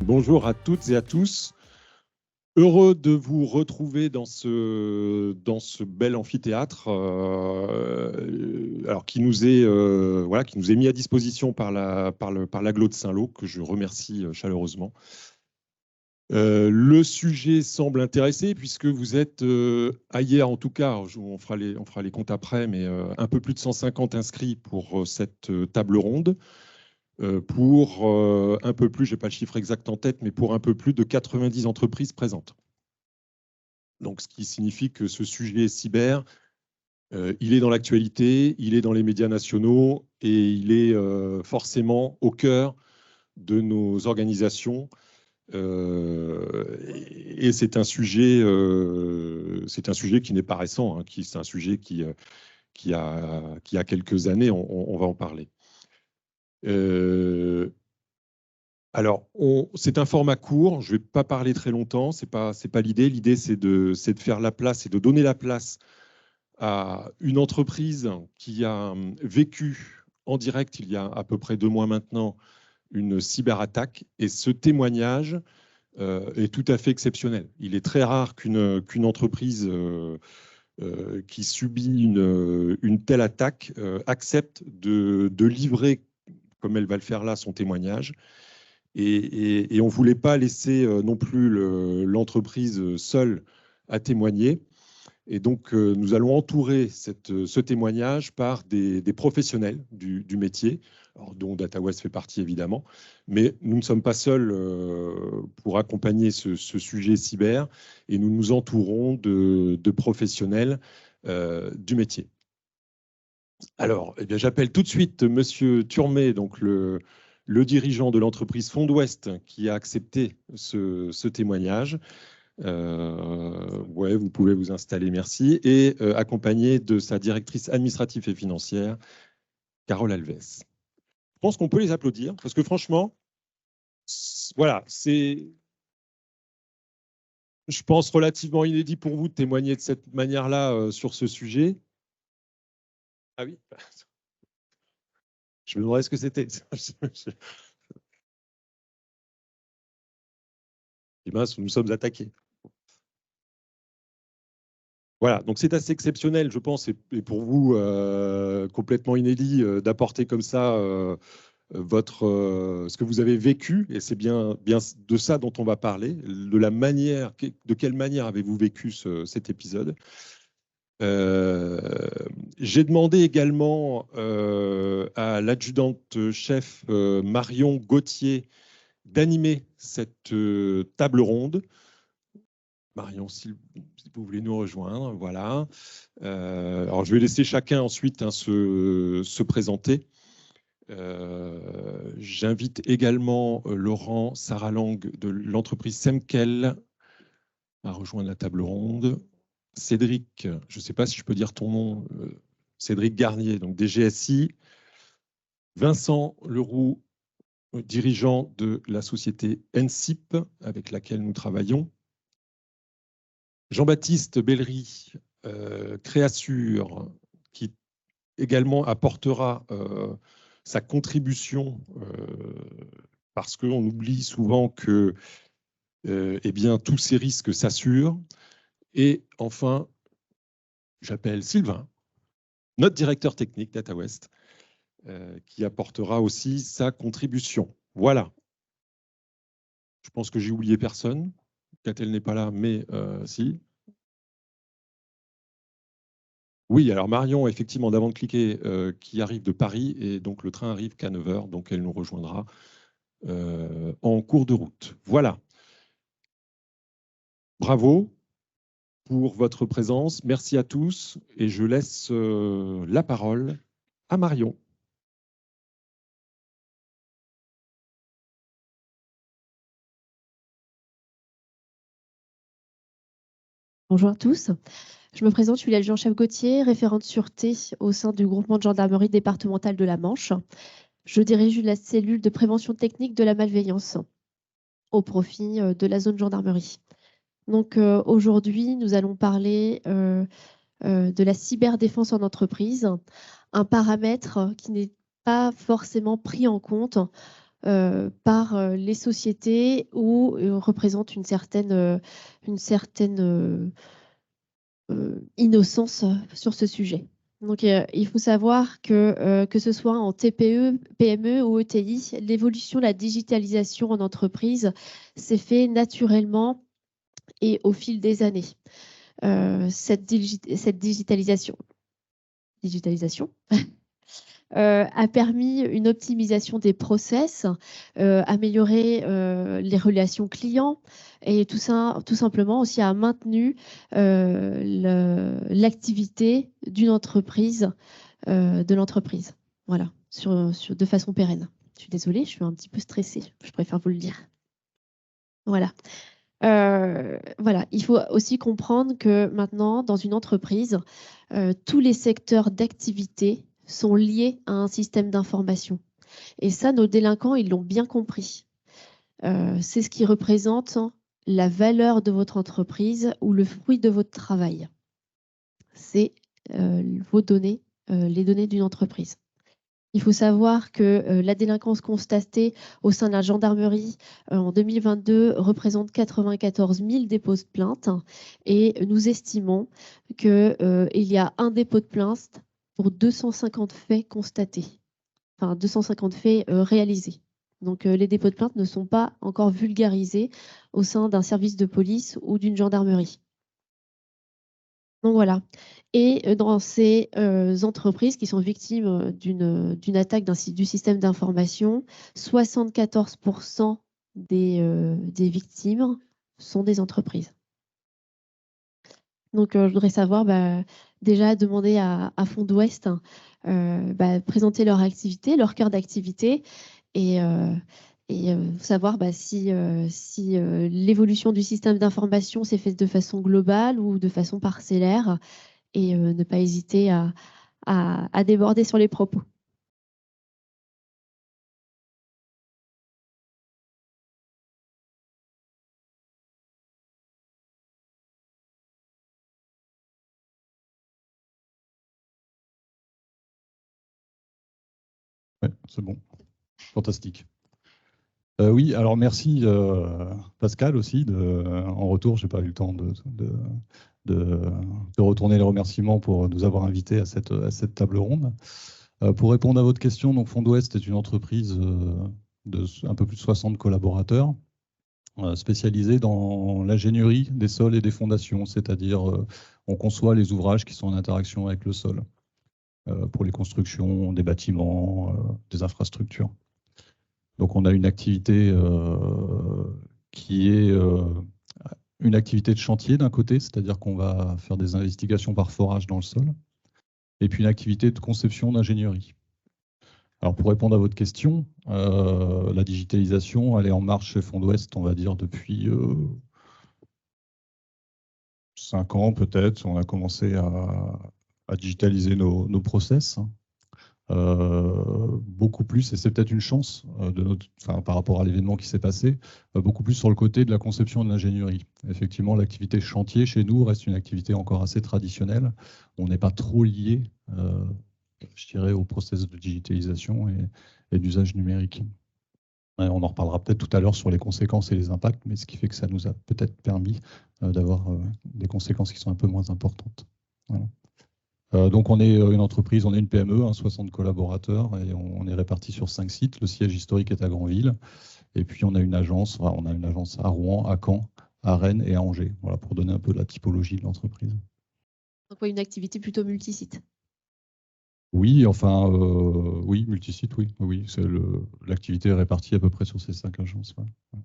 Bonjour à toutes et à tous. Heureux de vous retrouver dans ce bel amphithéâtre alors qui nous est mis à disposition par l'Agglo de Saint-Lô, que je remercie chaleureusement. Le sujet semble intéresser puisque vous êtes, à hier en tout cas, on fera les comptes après, mais un peu plus de 150 inscrits pour cette table ronde. Pour un peu plus, je n'ai pas le chiffre exact en tête, mais pour un peu plus de 90 entreprises présentes. Donc, ce qui signifie que ce sujet cyber, il est dans l'actualité, il est dans les médias nationaux et il est forcément au cœur de nos organisations. Et c'est un sujet qui n'est pas récent, hein, c'est un sujet qui a quelques années, on va en parler. Alors, c'est un format court, je ne vais pas parler très longtemps, ce n'est pas l'idée. L'idée, c'est de faire la place et de donner la place à une entreprise qui a vécu en direct, il y a à peu près 2 mois maintenant, une cyberattaque. Et ce témoignage est tout à fait exceptionnel. Il est très rare qu'une entreprise qui subit une telle attaque accepte de livrer, comme elle va le faire là, son témoignage. Et on ne voulait pas laisser non plus l'entreprise seule à témoigner. Et donc, nous allons entourer ce témoignage par des professionnels du métier, alors, dont DataWest fait partie évidemment. Mais nous ne sommes pas seuls pour accompagner ce sujet cyber, et nous nous entourons de professionnels du métier. Alors, eh bien, j'appelle tout de suite Monsieur Turmet, donc le dirigeant de l'entreprise Fond d'Ouest, qui a accepté ce témoignage. Ouais, vous pouvez vous installer, merci. Et accompagné de sa directrice administrative et financière, Carole Alves. Je pense qu'on peut les applaudir, parce que franchement, voilà, c'est, je pense, relativement inédit pour vous de témoigner de cette manière-là sur ce sujet. Ah oui, je me demandais ce que c'était. Et mince, nous sommes attaqués. Voilà, donc c'est assez exceptionnel, je pense, et pour vous complètement inédit d'apporter comme ça ce que vous avez vécu, et c'est bien de ça dont on va parler, de quelle manière avez-vous vécu cet épisode. J'ai demandé également à l'adjudante-chef Marion Gauthier d'animer cette table ronde. Marion, si vous voulez nous rejoindre, voilà. Alors, je vais laisser chacun ensuite se présenter. J'invite également Laurent Saralang de l'entreprise Semkel à rejoindre la table ronde. Cédric, je ne sais pas si je peux dire ton nom, Cédric Garnier, donc DGSI. Vincent Leroux, dirigeant de la société NSIP avec laquelle nous travaillons. Jean-Baptiste Bellery, Créassure, qui également apportera sa contribution parce qu'on oublie souvent que eh bien, tous ces risques s'assurent. Et enfin, j'appelle Sylvain, notre directeur technique DataWest, qui apportera aussi sa contribution. Voilà. Je pense que j'ai oublié personne. Catel n'est pas là, mais si. Oui, alors Marion, effectivement, d'avant de cliquer, qui arrive de Paris, et donc le train arrive qu'à 9 h, donc elle nous rejoindra en cours de route. Voilà. Bravo pour votre présence. Merci à tous, et je laisse la parole à Marion. Bonjour à tous. Je me présente, je suis l'adjudant-chef Gauthier, référente sûreté au sein du groupement de gendarmerie départementale de la Manche. Je dirige la cellule de prévention technique de la malveillance au profit de la zone gendarmerie. Donc aujourd'hui, nous allons parler de la cyberdéfense en entreprise, un paramètre qui n'est pas forcément pris en compte par les sociétés ou représentent une certaine innocence sur ce sujet. Donc, il faut savoir que ce soit en TPE, PME ou ETI, l'évolution, la digitalisation en entreprise s'est fait naturellement et au fil des années. Cette digitalisation a permis une optimisation des process, améliorer les relations clients et tout ça, tout simplement aussi a maintenu l'activité d'une entreprise, de l'entreprise. Voilà, de façon pérenne. Je suis désolée, je suis un petit peu stressée. Je préfère vous le dire. Voilà. Voilà, il faut aussi comprendre que maintenant, dans une entreprise, tous les secteurs d'activité sont liés à un système d'information. Et ça, nos délinquants, ils l'ont bien compris. C'est ce qui représente la valeur de votre entreprise ou le fruit de votre travail. C'est vos données, les données d'une entreprise. Il faut savoir que la délinquance constatée au sein de la gendarmerie en 2022 représente 94 000 dépôts de plainte et nous estimons qu'il y a un dépôt de plainte pour 250 faits constatés, enfin 250 faits réalisés. Donc les dépôts de plainte ne sont pas encore vulgarisés au sein d'un service de police ou d'une gendarmerie. Donc voilà. Et dans ces entreprises qui sont victimes d'une attaque du système d'information, 74% des victimes sont des entreprises. Donc je voudrais savoir, déjà demander à Fonds d'Ouest présenter leur activité, leur cœur d'activité et savoir si l'évolution du système d'information s'est faite de façon globale ou de façon parcellaire et ne pas hésiter à déborder sur les propos. Ouais, c'est bon. Fantastique. Oui, alors merci Pascal aussi. En retour, je n'ai pas eu le temps de retourner les remerciements pour nous avoir invités à cette table ronde. Pour répondre à votre question, donc Fonds d'Ouest est une entreprise de un peu plus de 60 collaborateurs spécialisée dans l'ingénierie des sols et des fondations, c'est-à-dire on conçoit les ouvrages qui sont en interaction avec le sol pour les constructions des bâtiments, des infrastructures. Donc on a une activité qui est une activité de chantier d'un côté, c'est-à-dire qu'on va faire des investigations par forage dans le sol, et puis une activité de conception d'ingénierie. Alors pour répondre à votre question, la digitalisation, elle est en marche chez Fonds d'Ouest, on va dire depuis 5 ans peut-être. On a commencé à digitaliser nos process. Beaucoup plus, et c'est peut-être une chance par rapport à l'événement qui s'est passé, beaucoup plus sur le côté de la conception de l'ingénierie. Effectivement, l'activité chantier chez nous reste une activité encore assez traditionnelle. On n'est pas trop lié, je dirais, au process de digitalisation et d'usage numérique. On en reparlera peut-être tout à l'heure sur les conséquences et les impacts, mais ce qui fait que ça nous a peut-être permis d'avoir des conséquences qui sont un peu moins importantes. Voilà. Donc on est une entreprise, on est une PME, 60 collaborateurs, et on est répartis sur 5 sites. Le siège historique est à Granville, et puis on a une agence à Rouen, à Caen, à Rennes et à Angers, voilà, pour donner un peu la typologie de l'entreprise. Donc une activité plutôt multisite. Oui, oui, multisite, oui. L'activité est répartie à peu près sur ces 5 agences. Ouais.